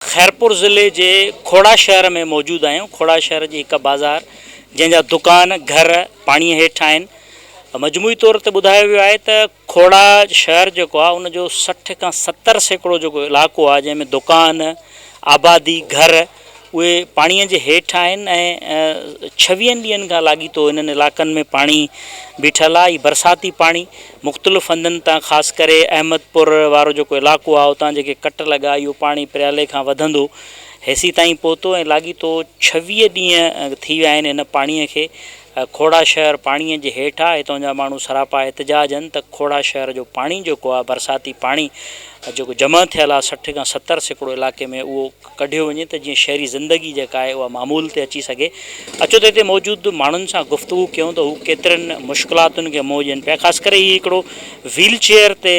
खैरपुर ज़िले के खोड़ा शहर में मौजूद आहियूं। खोड़ा शहर जी एक बाज़ार जैसा दुकान घर पानी हेठ आहिनि। मजमूई तौर ते ॿुधायो वियो आहे त खोड़ा शहर जो आहे उन जो 60 खां 70% जो इलाक़ो आहे जंहिंमें दुकान आबादी घर उहे पाणीअ जे हेठि आहिनि ऐं 26 ॾींहंनि खां लाॻीतो इन्हनि इलाइक़नि में पाणी बीठल आहे। बरसाती पाणी मुख़्तलिफ़ हंधनि तां ख़ासि करे अहमदपुर वारो जेको इलाइक़ो आहे उतां जेके कट लॻा इहो पाणी प्रियाले खां वधंदो हेसी ताईं पहुतो ऐं लाॻीतो 26 ॾींहं थी विया आहिनि इन पाणीअ खे। खोड़ा शहर पाणीअ जे हेठि आहे। हितां जा माण्हू सरापा एहतिजाज आहिनि त खोड़ा शहर जो पाणी जेको आहे बरसाती पाणी जेको जमा थियल आहे 60 खां 70% इलाइक़े में उहो कढियो वञे त जीअं शहरी ज़िंदगी जेका आहे उहा मामूल ते अची सघे। अचो त हिते मौजूदु माण्हुनि सां गुफ़्तगू कयूं त हू केतिरनि मुश्किलातुनि खे मोह ॾियनि पिया। ख़ासि करे हीउ हिकिड़ो व्हील चेयर ते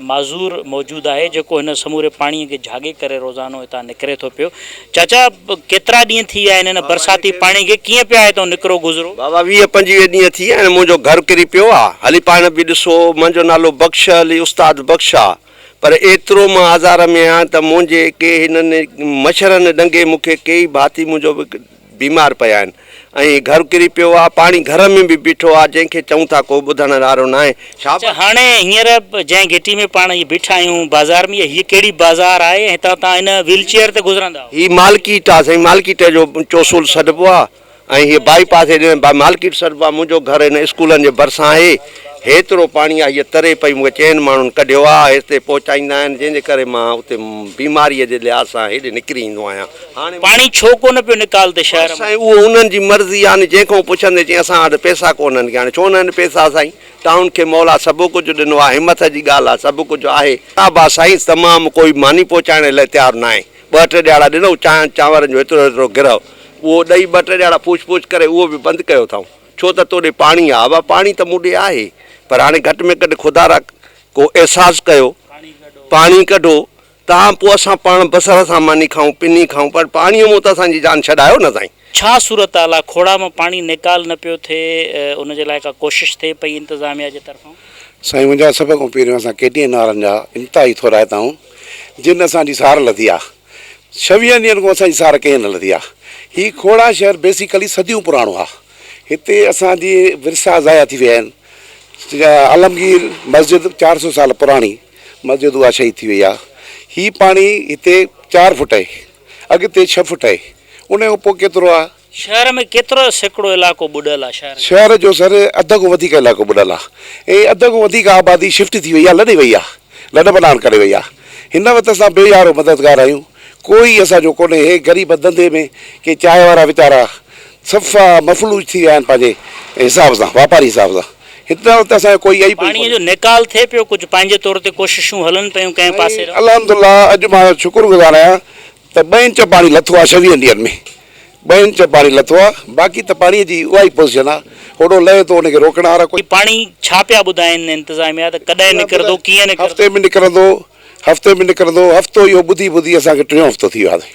माज़ूर मौजूदु आहे जेको हिन समूरे पाणीअ खे झागे करे रोज़ानो हितां निकिरे थो पियो। चाचा केतिरा ॾींहं थी विया आहिनि हिन बरसाती पाणी खे कीअं पिया हितां निकिरो गुज़रो? बाबा 20-25 ॾींहं थी विया आहिनि। मुंहिंजो घर किरी पियो आहे। हली पाण बि ॾिसो, मुंहिंजो नालो बख़्श अली उस्ताद बख़्श आहे, पर एतिरो मां आज़ार में आहियां त मुंहिंजे के हिननि मच्छरनि ॾंगे मूंखे कई भाती मुंहिंजो बीमार पिया आहिनि ऐं घर किरी पियो आहे। पाणी घर में बि बीठो आहे जंहिंखे चऊं था को ॿुधण वारो न आहे। छा हाणे हींअर जंहिं घिटी में पाण बीठा आहियूं बाज़ार में, हीअ कहिड़ी बाज़ार आहे? हितां तव्हां हिन व्हील चेयर ते गुज़रंदा? हीअ मार्केट आहे साईं, मार्केट जो चौसूल सॾिबो आहे ऐं हीअ बाईपास मार्केट सॾिबो आहे। मुंहिंजो घर हिन स्कूलनि जे भरिसां आहे। हेतिरो पाणी आहे, हीअ तरे पई, मूंखे चइनि माण्हुनि कढियो आहे, हिते पहुचाईंदा आहिनि जंहिंजे करे मां उते बीमारीअ जे लिहाज़ सां हेॾे निकिरी ईंदो आहियां। हाणे पाणी छो कोन पियो निकालते शहर साईं? उहो उन्हनि जी मर्ज़ी आहे। जंहिंखां पुछंदे चई असां वटि पैसा कोन्हनि, हाणे छो न आहिनि पैसा साईं? टाउन खे मौला सभु कुझु ॾिनो आहे, हिमत जी ॻाल्हि आहे, सभु कुझु आहे। हा बा साईं तमामु कोई मानी पहुचाइण लाइ तयारु न आहे। 2-3 ॾियारा ॾिनो चांवरनि जो एतिरो गिरह उहो ॾेई 2-3 ॾियारा पूछ करे उहो बि बंदि कयो अथऊं। छो त तोॾे पाणी आहे। बाबा पाणी त मूं ॾे आहे, पर हाणे घटि में घटि ख़ुदा रा को अहसासु कयो, पाणी कढो। तव्हां पोइ असां पाण बसर सां मानी खाऊं, पिनी खाऊं, पर पाणीअ मूं त असांजी जान छॾायो न साईं। छा सूरत हाल आहे? खोड़ा में पाणी निकाल न पियो थिए, उनजे लाइ का कोशिशि थिए पई इंतिज़ामिया जे तरफ़ां? साईं मुंहिंजा सभ खां पहिरियों असां KTN वारनि जा इंतिहाई थोराइता आहियूं जिन असांजी सार लधी आहे। 26 ॾींहंनि खां असांजी सार कंहिं न लधी आहे। हीउ खोड़ा शहर बेसिकली सदियूं पुराणो आहे। हिते असांजी विरसा ज़ाया थी विया आहिनि। आलमगीर मस्जिद 400 साल पुराणी मस्जिद उहा शहीद थी वई आहे। हीउ पाणी हिते 4 फुट आहे, अॻिते 6 फुट आहे। उन खां पोइ केतिरो आहे? शहर में केतिरो सैकड़ो इलाइक़ो ॿुॾल आहे? शहर जो सर अध खां वधीक इलाइक़ो ॿुॾल आहे ऐं अध खां वधीक आबादी शिफ्ट थी वई आहे, लॾे वई आहे, लॾ बलान करे वई आहे। हिन वक़्तु असां बेयारो मददगार आहियूं। कोई असांजो कोन्हे। हे ग़रीब धंधे में के चांहि वारा वीचारा सफ़ा मफ़लूज थी विया आहिनि पंहिंजे हिसाब सां, वापारी हिसाब सां। हिन वक़्तु असांजो कोई आई पाणीअ जो निकाल थिए पियो, कुझु पंहिंजे तौर ते कोशिशूं हलनि पियूं कंहिं पासे? अल्हम्दुलिल्लाह अॼु मां शुक्रगुज़ार आहियां त 2 इंच पाणी लथो आहे 26 ॾींहंनि में। 2 इंच पाणी लथो आहे। बाक़ी त पाणीअ जी उहा ई पोज़ीशन आहे, होॾो लहे थो उनखे रोकण वारा कोई। पाणी छा पिया ॿुधाइनि इंतिज़ामिया त कॾहिं निकिरंदो, कीअं निकिरंदो? हफ़्ते में निकिरंदो। हफ़्तो इहो ॿुधी असांखे 3 हफ़्तो थी वियो आहे।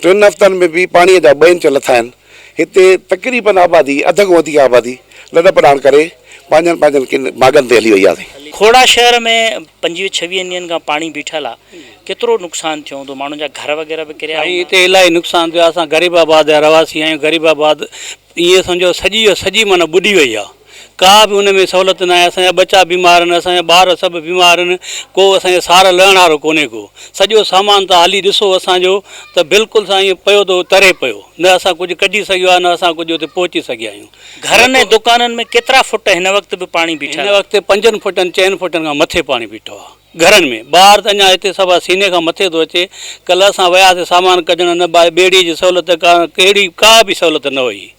3 हफ़्तनि में बि पाणीअ जा 2 इंच लथा आहिनि। हिते तक़रीबन आबादी अध खां वधीक आबादी लॾ पढ़ाण करे पंहिंजनि बागनि ते हली वई आहे। खोड़ा शहर में 25-26 ॾींहंनि खां पाणी बीठल आहे। केतिरो नुक़सानु थियो हूंदो? माण्हुनि जा घर वग़ैरह बि किरिया? हिते इलाही नुक़सानु थियो आहे। असां ग़रीबाबाद जा रवासी आहियूं। ग़रीबाबाद ईअं सम्झो सॼी माना ॿुॾी वई आहे। का बि हुन में सहूलियत न आहे। असांजा बच्चा बीमार आहिनि, असांजा ॿार सभु बीमार आहिनि। को असांखे सार लहण वारो कोन्हे को। सॼो सामान तव्हां हली ॾिसो असांजो त बिल्कुलु सां ईअं पियो थो तरे पियो। न असां कुझु कढी सघियो आहे, न असां कुझु हुते पहुची सघिया आहियूं। घरनि ऐं दुकाननि में केतिरा फुट हिन वक़्तु बि पाणी बीठो? हिन वक़्तु 5 फुटनि 4 फुटनि खां मथे पाणी बीठो आहे घरनि में। ॿाहिरि त अञा हिते सभु सीने खां मथे थो अचे। कल्ह असां वियासीं सामान कढण, न ॿेड़ीअ जी सहूलियत का बि सहूलियत न हुई।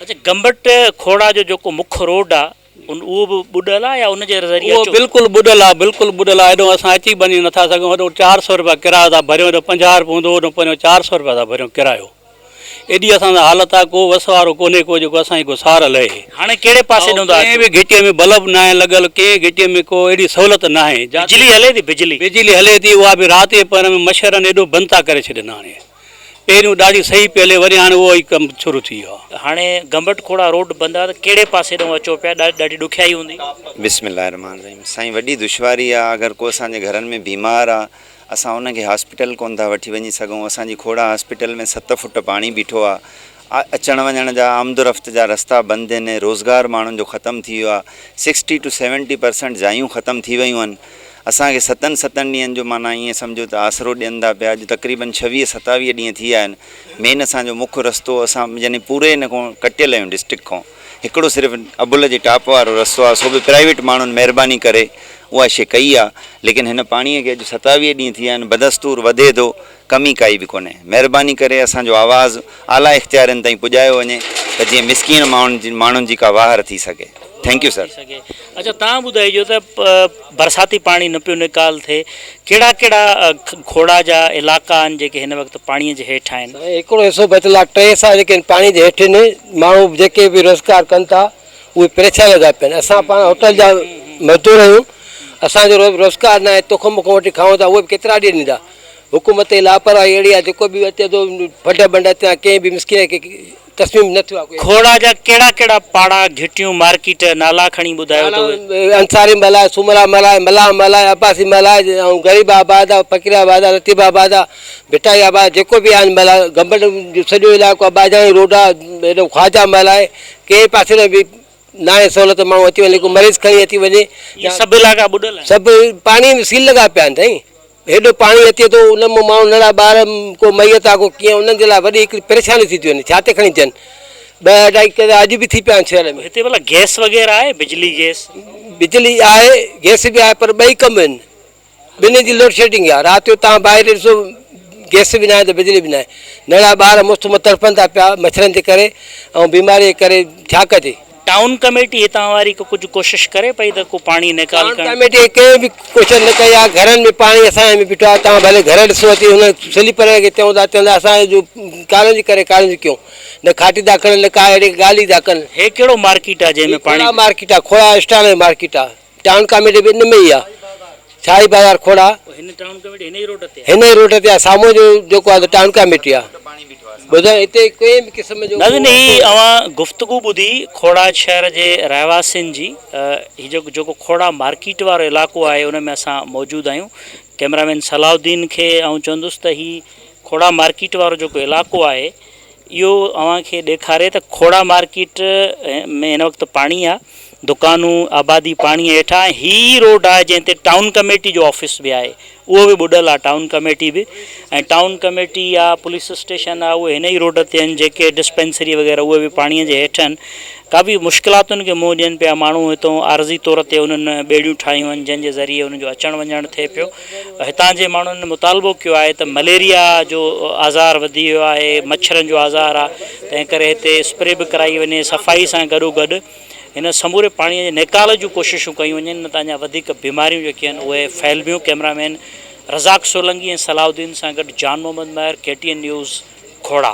अच्छा, गंबट खोड़ा जो जेको मुख्य रोड आहे उहो बि ॿुॾल आहे या उनजे ज़रिए? उहो बिल्कुलु ॿुॾल आहे, बिल्कुलु ॿुॾल आहे। हेॾो असां अची वञी नथा सघूं। हेॾो 400 रुपया किरायो था भरियूं, हेॾो 50 रुपया हूंदो, हेॾो पंहिंजो 400 रुपया था भरियूं किरायो। एॾी असांजा हालत आहे, को वस वारो कोन्हे को जेको असांजी को सार लहे। हाणे कहिड़े पासे ॾींदो आहे? कंहिं बि घिटीअ में बल्ब न आहे लॻल, कंहिं घिटीअ में को एॾी सहूलियत न आहे। बिजली हले थी? बिजली हले थी, उहा बि राति जे पर में मच्छरनि एॾो बंदि था करे छॾनि। हाणे पहिरियों ॾाढी सही पई हले, वरी हाणे उहो ई कमु शुरू थी वियो आहे। हाणे गंबट खोड़ा रोड बंदि आहे त कहिड़े पासे ॾांहुं अचो पिया? ॾाढी ॾुखियाई हूंदी? बिस्मिल्लाहिर्रहमानिर्रहीम। साईं वॾी दुश्वारी आहे। अगरि को असांजे घरनि में बीमार आहे, असां उनखे हॉस्पिटल कोन था वठी वञी सघूं। असांजी खोड़ा हॉस्पिटल में 7 फुट पाणी बीठो आहे। अचण वञण जा आमद रफ़्त जा रस्ता बंदि आहिनि। रोज़गार माण्हुनि जो ख़तमु थी वियो आहे। 60 to 70% जायूं ख़तमु थी वियूं आहिनि। असांखे 7 ॾींहंनि जो माना ईअं सम्झो त आसरो ॾियनि था पिया। अॼु तक़रीबन 26-27 ॾींहं थी विया आहिनि। मेन असांजो मुख्य रस्तो असां यानी पूरे हिन खां कटियल आहियूं डिस्ट्रिक्ट खां। हिकिड़ो सिर्फ़ु अबुल जे टाप वारो रस्तो आहे, सो बि प्राइवेट माण्हुनि महिरबानी करे उहा शइ कई आहे। लेकिन हिन पाणीअ खे अॼु 27 ॾींहं थी विया आहिनि, बदस्तूर वधे थो, कमी काई बि कोन्हे। महिरबानी करे असांजो आवाज़ु आला इख़्तियारनि ताईं पुॼायो वञे त जीअं मिसकीन माण्हुनि जी का वाहर थी सघे। Thank U sir. अच्छा, तव्हां ॿुधाइजो त बरसाती पाणी न पियो निकाल थिए, कहिड़ा कहिड़ा खोड़ा जा इलाइक़ा आहिनि जेके हिन वक़्तु पाणीअ जे हेठि आहिनि? हिकिड़ो हिसो बचियलु आहे 3 साल, लेकिन पाणी जे हेठि माण्हू जेके बि रोज़गार कनि था उहे परेशान लॻा पिया आहिनि। असां पाण होटल जा मज़दूर आहियूं, असांजो रोज़गार न आहे, तोख मोख वठी खाऊं था, उहे बि केतिरा ॾींहं ॾींदा। हुकूमत जी लापरवाही अहिड़ी आहे, जेको बि अचे थो फंड बंड अचे कंहिं बि मिसकिन खे तस्मीम न थियो आहे। खोड़ा जा कहिड़ा कहिड़ा पाड़ा, घिटियूं, मार्केट, नाला खणी ॿुधायो त अंसारी मलाए, सुमरा मलाए, मलाह मलाए, अब्बासी मलाए, ऐं गरीब आबाद आहे, फ़कीर आबाद आहे, लतीफ़ आबाद आहे, भिटाई आबाद, जेको बि आहिनि मलाए। गंबड़ जो सॼो इलाइक़ो आहे, बाजाणी रोड आहे, हेॾो ख्वाजा मलाए, कंहिं पासे में बि न आहे सहूलियत। माण्हू अची वञे, को मरीज़ खणी अची वञे, सभु इलाइक़ा ॿुॾल आहिनि। सभु पाणी में सील लॻा पिया आहिनि। साईं हेॾो पाणी अचे थो, उन में माण्हू नंढा ॿार को मैयत आहे, को कीअं, उन्हनि जे लाइ वॾी हिकिड़ी परेशानी थी थी वञे। छा ते खणी अचनि? 2-2.5 किलो अॼु बि थी पिया आहिनि शहर में। हिते भला गैस वग़ैरह आहे, बिजली गैस? बिजली आहे, गैस बि आहे, पर ॿई कम आहिनि। ॿिन्ही जी लोड शेडिंग आहे। राति जो तव्हां ॿाहिरि ॾिसो, गैस बि न आहे त बिजली बि न आहे। नंढा ॿार मुफ़्त में तड़पनि था पिया मच्छरनि जे करे ऐं बीमारी जे करे। छा कजे? टाउन कमेटी हितां वारी कुझु कोशिशि करे पई त को पाणी निकाल करणु? कमेटी कंहिं बि कोशिशि न कई आहे। घरनि में पाणी असांजे में बीठो आहे। तव्हां भले घर ॾिसो अची, हुन स्लीपर खे चऊं था, चवंदा असांजो कालोनी करे कालोनी कयूं, न खाटी था कनि, न का अहिड़ी ॻाल्हि ई था कनि। हे कहिड़ो मार्केट आहे जंहिंमें पाणी? मार्केट आहे, खोड़ा स्टाल मार्केट आहे। टाउन कमेटी बि इन में ई आहे। शाही बाज़ार खोड़ा हिन टाउन कमेटी हिन ई रोड ते? हिन ई रोड ते आहे। साम्हूं जो जेको आहे टाउन कमेटी आहे। ॿुधायो, हिते कंहिं बि क़िस्म जो नाज़रीन, ही अवां गुफ़्तगू ॿुधी खोड़ा शहर जे रहवासियुनि जी। ही जेको खोड़ा मार्केट वारो इलाइक़ो आहे उन में असां मौजूदु आहियूं। कैमरामैन सलाउद्दीन खे आउं चवंदुसि त ही खोड़ा मार्केट वारो जेको इलाइक़ो आहे इहो अव्हांखे ॾेखारे त खोड़ा मार्केट में हिन वक़्तु पाणी आहे, दुकानूं, आबादी पाणीअ हेठां। ही रोड आहे जंहिं ते टाउन कमेटी जो ऑफिस बि आहे, उहो बि ॿुॾल आहे, टाउन कमेटी बि। ऐं टाउन कमेटी आहे, पुलिस स्टेशन आहे, उहे हिन ई रोड ते आहिनि। जेके डिस्पेंसरी वग़ैरह उहे बि पाणीअ जे हेठि आहिनि। का बि मुश्किलातुनि खे मुंहुं ॾियनि पिया माण्हू। हितां आर्ज़ी तौर ते उन्हनि ॿेड़ियूं ठाहियूं आहिनि जंहिंजे ज़रिए उन्हनि जो अचणु वञणु थिए पियो। हितां जे माण्हुनि मुतालबो कयो आहे त मलेरिया जो आज़ार वधी वियो आहे, मच्छरनि जो आज़ार आहे, तंहिं करे हिते स्प्रे बि कराई वञे। सफ़ाई सां गॾोगॾु हिन समूरे पाणीअ जे निकाल जूं कोशिशूं कयूं वञनि, न त अञा वधीक बीमारियूं जेके आहिनि उहे फैलबियूं। कैमरामैन रज़ाक सोलंगी ऐं सलाउद्दीन सां गॾु जान मोहम्मद महर, KTN न्यूज़, खोड़ा।